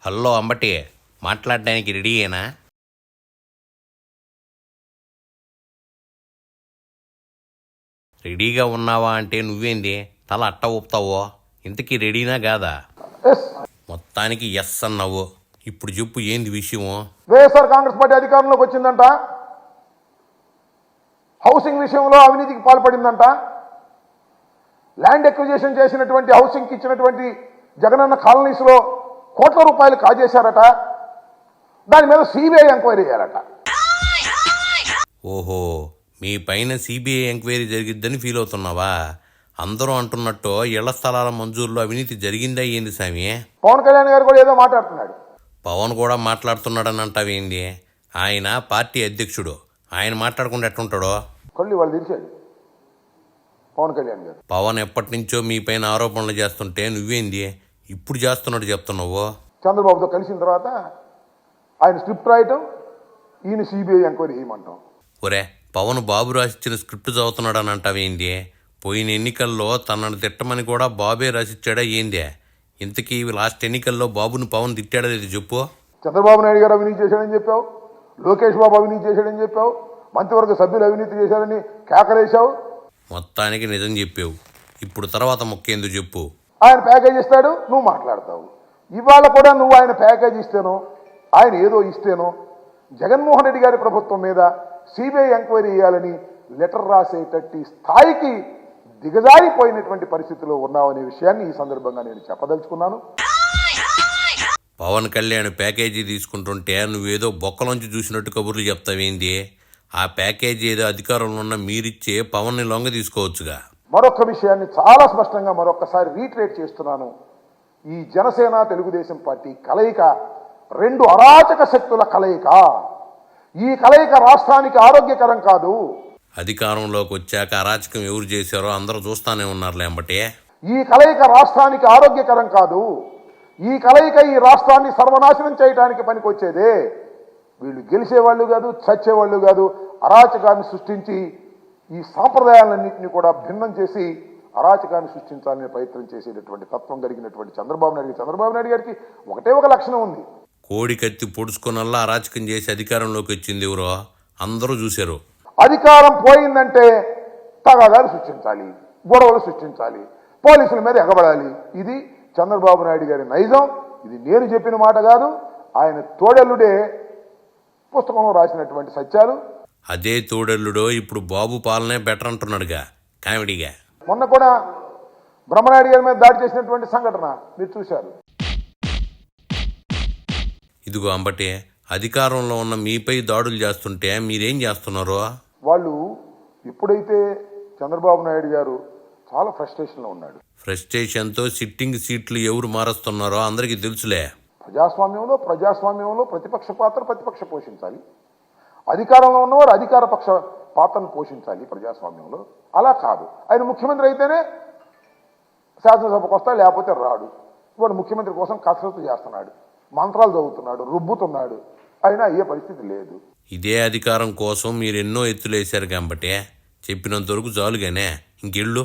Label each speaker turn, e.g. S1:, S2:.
S1: Hello Ambati, మాట్లాడడానికి రెడీయేనా? రెడీగా ఉన్నావా అంటే నువ్వేంది తల అట్ట ఊపుతావో? ఇంతకీ రెడీనా కాదా? మొత్తానికి ఎస్ అన్నావు. ఇప్పుడు చెప్పు, ఏంది విషయము?
S2: వైఎస్ఆర్ కాంగ్రెస్ పార్టీ అధికారంలోకి వచ్చిందంట, హౌసింగ్ విషయంలో అవినీతికి పాల్పడిందంట, ల్యాండ్ ఎక్విజిషన్ చేసినటువంటి హౌసింగ్కి ఇచ్చినటువంటి జగనన్న కాలనీస్లో కోట్ల రూపాయలు కాజేశారట. దాని మీద సిబిఐ ఎంక్వైరీ చేయాలట.
S1: ఓహో, మీ పైన సిబిఐ ఎంక్వైరీ జరిగిద్దని ఫీల్ అవుతున్నావా? అందరూ అంటున్నట్టు ఇళ్ల స్థలాల మంజూరులో అవినీతి జరిగిందా ఏంది సామి?
S2: పవన్ కళ్యాణ్ గారు కూడా ఏదో మాట్లాడుతున్నాడు.
S1: పవన్ కూడా మాట్లాడుతున్నాడని అంటావేంది? ఆయన పార్టీ అధ్యక్షుడు, ఆయన మాట్లాడకుండా ఎట్లుంటాడో?
S2: కళ్ళు వాళ్ళు తెలిసాడు పవన్ కళ్యాణ్ గారు.
S1: పవన్ ఎప్పటి నుంచో మీ పైన ఆరోపణలు చేస్తుంటే నువ్వేంది ఇప్పుడు చేస్తున్నట్టు చెప్తున్నావు?
S2: చంద్రబాబుతో కలిసిన తర్వాత ఆయన స్క్రిప్ట్ రాయటం, ఈయన సిబిఐ ఎంక్వైరీ చేయమంటాం.
S1: ఒరే, పవన్ బాబు రాసిచ్చిన స్క్రిప్ట్ చదువుతున్నాడు అని అంటావేంది? పోయిన ఎన్నికల్లో తనను తిట్టమని కూడా బాబే రాసిచ్చాడా ఏందే? ఇంతకీ లాస్ట్ ఎన్నికల్లో బాబుని పవన్ తిట్టాడా లేదు చెప్పు?
S2: చంద్రబాబు నాయుడు గారు అవినీతి చేశాడని చెప్పావు, లోకేష్ బాబు అవినీతి చేశాడని చెప్పావు, మంత్రివర్గ సభ్యులు అవినీతి చేశారని కేకలేశావు.
S1: మొత్తానికి నిజం చెప్పావు. ఇప్పుడు తర్వాత ముఖ్యందు చెప్పు.
S2: ఆయన ప్యాకేజ్ ఇస్తాడు, నువ్వు మాట్లాడతావు. ఇవాళ కూడా నువ్వు ఆయన ప్యాకేజ్ ఇస్తేనో, ఆయన ఏదో ఇస్తేనో జగన్మోహన్ రెడ్డి గారి ప్రభుత్వం మీద సిబిఐ ఎంక్వైరీ చేయాలని లెటర్ రాసేటట్టి స్థాయికి దిగజారిపోయినటువంటి పరిస్థితిలో ఉన్నావనే విషయాన్ని ఈ సందర్భంగా నేను చెప్పదలుచుకున్నాను.
S1: పవన్ కళ్యాణ్ ప్యాకేజీ తీసుకుంటుంటే నువ్వేదో బొక్కలోంచి చూసినట్టు కబుర్లు చెప్తావేంది? ఆ ప్యాకేజీ ఏదో అధికారంలో ఉన్న మీరిచ్చే పవన్ని లొంగ తీసుకోవచ్చుగా.
S2: మరొక విషయాన్ని చాలా స్పష్టంగా మరొకసారి రీట్రేట్ చేస్తున్నాను. ఈ జనసేన తెలుగుదేశం పార్టీ కలయిక రెండు అరాచక శక్తుల కలయిక. ఈ కలయిక రాష్ట్రానికి ఆరోగ్యకరం కాదు.
S1: అధికారంలోకి వచ్చాక అరాచకం ఎవరు చేశారో అందరూ చూస్తానే ఉన్నారులే అంబటే.
S2: ఈ కలయిక రాష్ట్రానికి ఆరోగ్యకరం కాదు. ఈ కలయిక ఈ రాష్ట్రాన్ని సర్వనాశనం చేయడానికి పనికొచ్చేదే. వీళ్ళు గెలిచేవాళ్ళు కాదు, చచ్చేవాళ్ళు కాదు. అరాచకాన్ని సృష్టించి ఈ సాంప్రదాయాలన్నింటినీ కూడా భిన్నం చేసి అరాచకాన్ని సృష్టించాలనే ప్రయత్నం చేసేటటువంటి తత్వం కలిగినటువంటి చంద్రబాబు నాయుడు గారికి ఒకటే ఒక లక్షణం ఉంది.
S1: కోడి కత్తి పొడుచుకున్నల్లా అరాచకం చేసి అధికారంలోకి వచ్చింది ఎవరో అందరూ చూశారు.
S2: అధికారం పోయిందంటే తగాదాలు సృష్టించాలి, గొడవలు సృష్టించాలి, పోలీసుల మీద ఎగబడాలి. ఇది చంద్రబాబు నాయుడు గారి నైజం. ఇది నేను చెప్పిన మాట కాదు, ఆయన తోడెల్లుడే పుస్తకంలో రాసినటువంటి సత్యాలు.
S1: అదే తోడెల్లుడో ఇప్పుడు బాబు పాలనే బెటర్ అంటున్నాడుగా కామెడీగా.
S2: మొన్న కూడా బ్రహ్మనాయుడు గారి మీద దాడి చేసినటువంటి సంఘటన మీరు చూశారు.
S1: ఇదిగో అంబటే, అధికారంలో ఉన్న మీపై దాడులు చేస్తుంటే మీరేం చేస్తున్నారో?
S2: వాళ్ళు ఎప్పుడైతే చంద్రబాబు నాయుడు గారు చాలా ఫ్రస్ట్రేషన్లో ఉన్నాడు.
S1: ఫ్రస్ట్రేషన్తో సిట్టింగ్ సీట్లు ఎవరు మారుస్తున్నారో అందరికీ తెలుసులే.
S2: ప్రజాస్వామ్యంలో ప్రతిపక్ష పాత్ర ప్రతిపక్ష పోషించాలి, అధికారంలో ఉన్నవారు అధికార పక్ష పాత్రను పోషించాలి ప్రజాస్వామ్యంలో. అలా కాదు, ఆయన ముఖ్యమంత్రి అయితేనే శాసనసభకు వస్తాడు, లేకపోతే రాడు. వాడు ముఖ్యమంత్రి కోసం కసరత్తు చేస్తున్నాడు, మంత్రాలు చదువుతున్నాడు, రుబ్బుతున్నాడు, అయినా అయ్యే పరిస్థితి లేదు.
S1: ఇదే అధికారం కోసం మీరు ఎన్నో ఎత్తులేశారు కాబట్టి చెప్పినంత వరకు చాలుగానే ఇంకెళ్ళు.